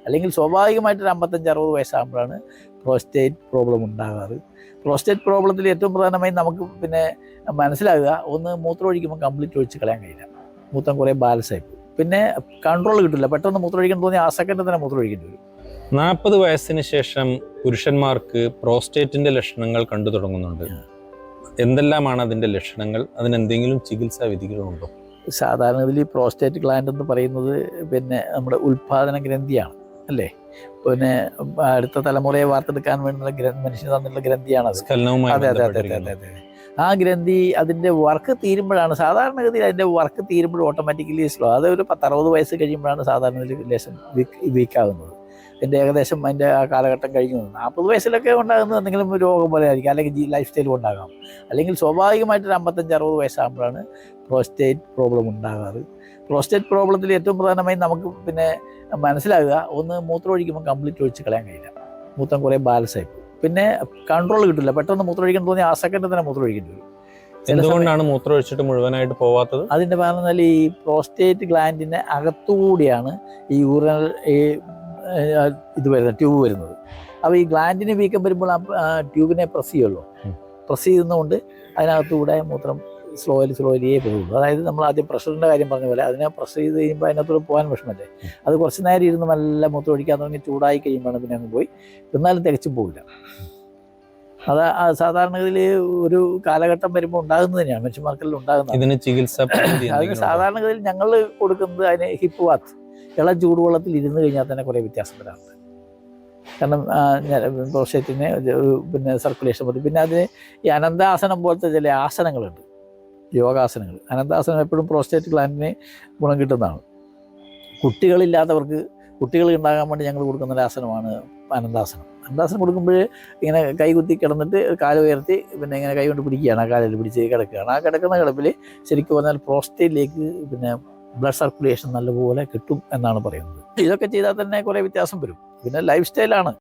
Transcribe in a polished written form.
അല്ലെങ്കിൽ സ്വാഭാവികമായിട്ടൊരു 55-60 വയസ്സാകുമ്പോഴാണ് prostate problem ഉണ്ടാകാറ്. Prostate പ്രോബ്ലത്തിൽ ഏറ്റവും പ്രധാനമായി നമുക്ക് പിന്നെ മനസ്സിലാകുക, ഒന്ന് മൂത്രം ഒഴിക്കുമ്പോൾ കംപ്ലീറ്റ് ഒഴിച്ച് കളയാൻ കഴിയില്ല, മൂത്രം കുറേ ബാലൻസായി പോകും. പിന്നെ കൺട്രോൾ കിട്ടില്ല, പെട്ടെന്ന് മൂത്രം ഒഴിക്കാൻ തോന്നി ആ സെക്കൻഡ് തന്നെ മൂത്രം ഒഴിക്കേണ്ടി വരും. 40 വയസ്സിന് ശേഷം പുരുഷന്മാർക്ക് പ്രോസ്റ്റേറ്റിന്റെ ലക്ഷണങ്ങൾ കണ്ടു തുടങ്ങുന്നുണ്ട്. എന്തെല്ലാമാണ് അതിന്റെ ലക്ഷണങ്ങൾ? അതിനെന്തെങ്കിലും ചികിത്സാ വിധികളുണ്ടോ? സാധാരണഗതിയിൽ പ്രോസ്റ്റേറ്റ് ഗ്ലാൻഡ് എന്ന് പറയുന്നത് പിന്നെ നമ്മുടെ ഉൽപാദന ഗ്രന്ഥിയാണ് അല്ലേ. പിന്നെ അടുത്ത തലമുറയെ വാർത്തെടുക്കാൻ വേണ്ടുന്ന മനുഷ്യന് തന്നിട്ടുള്ള ഗ്രന്ഥിയാണത്. അതെ അതെ അതെ അതെ അതെ അതെ. ആ ഗ്രന്ഥി അതിൻ്റെ വർക്ക് തീരുമ്പോഴാണ്, സാധാരണഗതിയിൽ അതിൻ്റെ വർക്ക് തീരുമ്പോഴും ഓട്ടോമാറ്റിക്കലി സ്ലോ. അത് ഒരു 10-60 വയസ്സ് കഴിയുമ്പോഴാണ് സാധാരണ ലേശം വീക്കാകുന്നത്. അതിൻ്റെ ഏകദേശം അതിൻ്റെ ആ കാലഘട്ടം കഴിഞ്ഞു. 40 വയസ്സിലൊക്കെ ഉണ്ടാകുന്നത് എന്തെങ്കിലും രോഗം പോലെ ആയിരിക്കും, അല്ലെങ്കിൽ ലൈഫ് സ്റ്റൈൽ ഉണ്ടാകാം, അല്ലെങ്കിൽ സ്വാഭാവികമായിട്ടൊരു 55-60 വയസ്സാകുമ്പോഴാണ് പ്രോസ്റ്റേറ്റ് പ്രോബ്ലം ഉണ്ടാകാറ്. പ്രോസ്റ്റേറ്റ് പ്രോബ്ലത്തിൽ ഏറ്റവും പ്രധാനമായി നമുക്ക് പിന്നെ മനസ്സിലാകുക, ഒന്ന് മൂത്രം ഒഴിക്കുമ്പോൾ കംപ്ലീറ്റ് ഒഴിച്ച് കളയാൻ കഴിയില്ല, മൂത്രം കുറേ ബാലൻസായി പോകും. പിന്നെ കൺട്രോൾ കിട്ടില്ല, പെട്ടെന്ന് മൂത്രം ഒഴിക്കാൻ തോന്നി ആ സെക്കൻഡ് തന്നെ മൂത്രം ഒഴിക്കേണ്ടി വരും. എന്തുകൊണ്ടാണ് മൂത്രം ഒഴിച്ചിട്ട് മുഴുവനായിട്ട് പോവാത്തത്? അതിൻ്റെ കാരണം എന്നാൽ ഈ പ്രോസ്റ്റേറ്റ് ഗ്ലാൻഡിൻ്റെ അകത്തുകൂടിയാണ് ഈ യൂറിനൽ ഇത് വരുന്നത്, ട്യൂബ് വരുന്നത്. അപ്പോൾ ഈ ഗ്ലാൻഡിന് വീക്കം വരുമ്പോൾ ആ ട്യൂബിനെ പ്രസ് ചെയ്യുമല്ലോ, പ്രസ് ചെയ്യുന്നതുകൊണ്ട് അതിനകത്തുകൂടെ മൂത്രം സ്ലോലിയേ പോകുള്ളൂ. അതായത് നമ്മൾ ആദ്യം പ്രഷറിൻ്റെ കാര്യം പറഞ്ഞ പോലെ അതിനെ പ്രസ് ചെയ്ത് കഴിയുമ്പോൾ അതിനകത്തൂടെ പോകാൻ വിഷമല്ലേ. അത് കുറച്ച് നേരം ഇരുന്ന് നല്ല മൂത്രം ഒഴിക്കാൻ തുടങ്ങി ചൂടായി കഴിയുമ്പോഴാണ് പിന്നെ അങ്ങ് പോയി, എന്നാലും തികച്ചും പോകില്ല. അത് സാധാരണഗതിയിൽ ഒരു കാലഘട്ടം വരുമ്പോൾ ഉണ്ടാകുന്നത് തന്നെയാണ്, മനുഷ്യന്മാർക്കെല്ലാം ഉണ്ടാകുന്നത്. ഇതിന് ചികിത്സ അതിന് സാധാരണഗതിയിൽ ഞങ്ങൾ കൊടുക്കുന്നത് അതിന് ഹിപ്പ് ബാത്ത്, ഇളം ചൂടുവെള്ളത്തിൽ ഇരുന്ന് കഴിഞ്ഞാൽ തന്നെ കുറേ വ്യത്യാസം വരാറുണ്ട്. കാരണം പ്രോസ്റ്റേറ്റിന് ഒരു പിന്നെ സർക്കുലേഷൻ മതി. പിന്നെ അതിന് ഈ അനന്താസനം പോലത്തെ ചില ആസനങ്ങളുണ്ട്, യോഗാസനങ്ങൾ. അനന്താസനം എപ്പോഴും പ്രോസ്റ്റേറ്റ് ഗ്ലാൻഡിന് ഗുണം കിട്ടുന്നതാണ്. കുട്ടികളില്ലാത്തവർക്ക്, കുട്ടികൾ ഉണ്ടാകാൻ വേണ്ടി ഞങ്ങൾ കൊടുക്കുന്ന ഒരു ആസനമാണ് അനന്താസനം. അനന്താസനം കൊടുക്കുമ്പോൾ ഇങ്ങനെ കൈകുത്തി കിടന്നിട്ട് കാല് ഉയർത്തി പിന്നെ ഇങ്ങനെ കൈ കൊണ്ട് പിടിക്കുകയാണ്, ആ കാലിൽ പിടിച്ച് കിടക്കുകയാണ്. ആ കിടക്കുന്ന കിടപ്പിൽ ശരിക്കും പറഞ്ഞാൽ പ്രോസ്റ്റേറ്റിലേക്ക് പിന്നെ ബ്ലഡ് സർക്കുലേഷൻ നല്ലപോലെ കിട്ടും എന്നാണ് പറയുന്നത്. ഇതൊക്കെ ചെയ്താൽ തന്നെ കുറേ വ്യത്യാസം വരും. പിന്നെ ലൈഫ് സ്റ്റൈലാണ്.